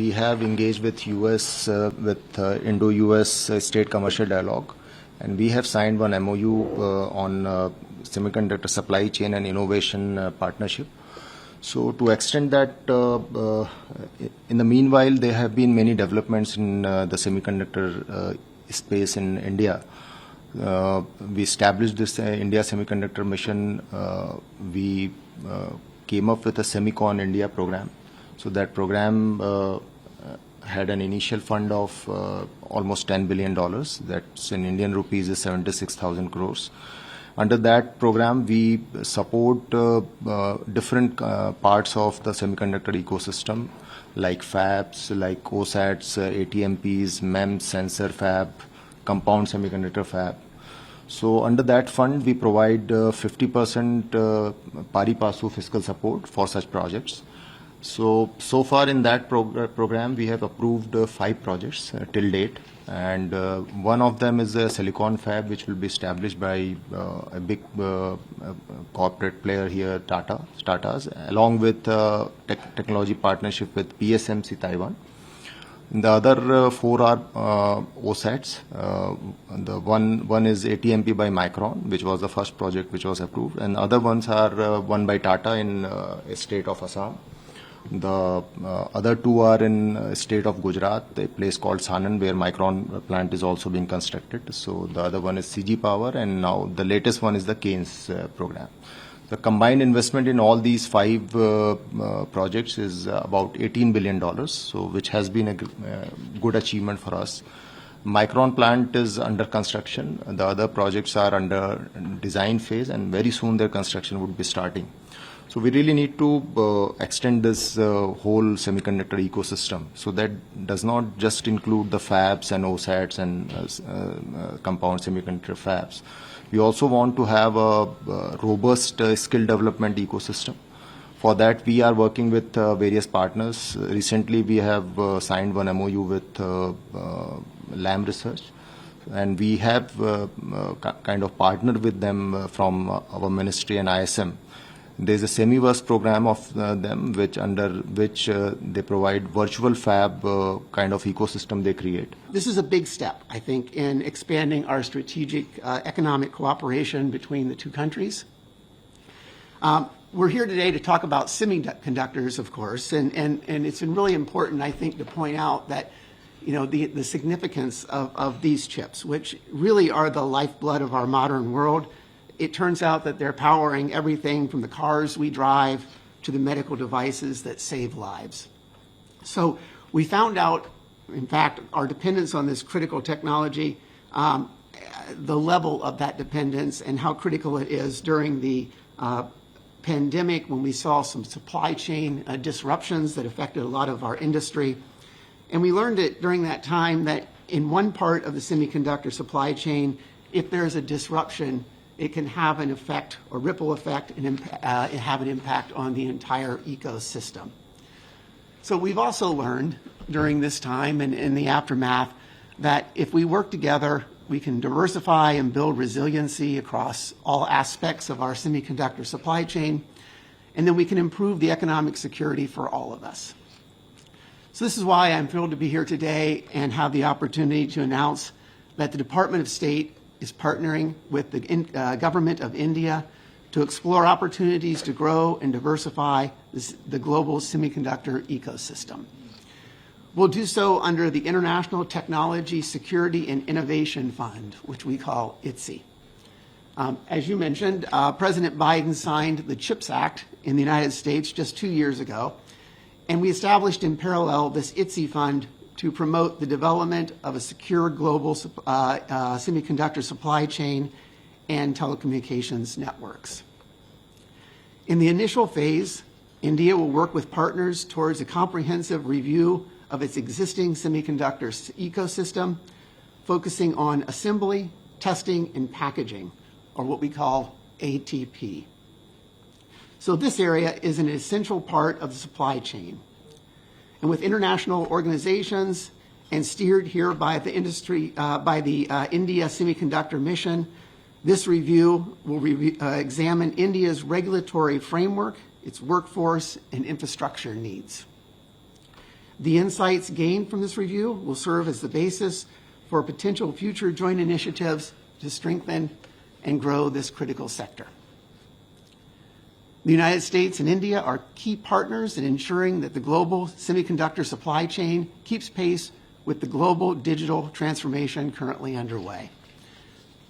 we have engaged with US, with Indo-US State Commercial Dialogue, and we have signed one MOU on semiconductor supply chain and innovation partnership. So to extend that, in the meanwhile, there have been many developments in the semiconductor space in India. We established this India Semiconductor Mission. We came up with a Semicon India program. So that program had an initial fund of almost $10 billion. That's in Indian rupees is 76,000 crores. Under that program, we support different parts of the semiconductor ecosystem, like fabs, like OSATs, ATMPs, MEMS, sensor fab, compound semiconductor fab. So under that fund, we provide 50% pari passu fiscal support for such projects. So far in that program, we have approved 5 projects till date, and one of them is a silicon fab, which will be established by a big corporate player here, Tata's, along with technology partnership with PSMC Taiwan. The other 4 are OSATs. The one is ATMP by Micron, which was the first project which was approved, and other ones are one by Tata in state of Assam. The other 2 are in state of Gujarat, a place called Sanand, where Micron plant is also being constructed. So the other one is CG Power, and now the latest one is the Keynes program. The combined investment in all these 5 projects is about $18 billion, so which has been a good achievement for us. Micron plant is under construction. The other projects are under design phase, and very soon their construction would be starting. So we really need to extend this whole semiconductor ecosystem. So that does not just include the fabs and OSATs and compound semiconductor fabs. We also want to have a robust skill development ecosystem. For that, we are working with various partners. Recently, we have signed one MOU with Lam Research, and we have kind of partnered with them from our ministry and ISM. There's a Semiverse program of them, under which they provide virtual fab kind of ecosystem they create. This is a big step, I think, in expanding our strategic economic cooperation between the 2 countries. We're here today to talk about semiconductors, of course, and it's really important, I think, to point out that the significance of these chips, which really are the lifeblood of our modern world. It turns out that they're powering everything from the cars we drive to the medical devices that save lives. So we found out, in fact, our dependence on this critical technology, the level of that dependence and how critical it is during the pandemic, when we saw some supply chain disruptions that affected a lot of our industry. And we learned it during that time that in one part of the semiconductor supply chain, if there's a disruption, it can have an effect, or ripple effect, and have an impact on the entire ecosystem. So we've also learned during this time and in the aftermath that if we work together, we can diversify and build resiliency across all aspects of our semiconductor supply chain, and then we can improve the economic security for all of us. So this is why I'm thrilled to be here today and have the opportunity to announce that the Department of State is partnering with the government of India to explore opportunities to grow and diversify the global semiconductor ecosystem. We'll do so under the International Technology Security and Innovation Fund, which we call ITSI. As you mentioned, President Biden signed the CHIPS Act in the United States just 2 years ago, and we established in parallel this ITSI fund to promote the development of a secure global semiconductor supply chain and telecommunications networks. In the initial phase, India will work with partners towards a comprehensive review of its existing semiconductor ecosystem, focusing on assembly, testing, and packaging, or what we call ATP. So this area is an essential part of the supply chain. And with international organizations and steered here by the India Semiconductor Mission, this review will examine India's regulatory framework, its workforce, and infrastructure needs. The insights gained from this review will serve as the basis for potential future joint initiatives to strengthen and grow this critical sector. The United States and India are key partners in ensuring that the global semiconductor supply chain keeps pace with the global digital transformation currently underway.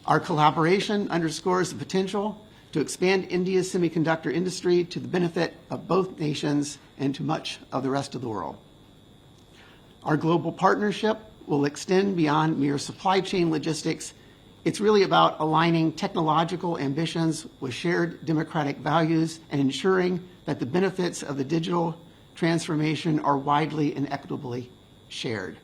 Our collaboration underscores the potential to expand India's semiconductor industry to the benefit of both nations and to much of the rest of the world. Our global partnership will extend beyond mere supply chain logistics. It's really about aligning technological ambitions with shared democratic values and ensuring that the benefits of the digital transformation are widely and equitably shared.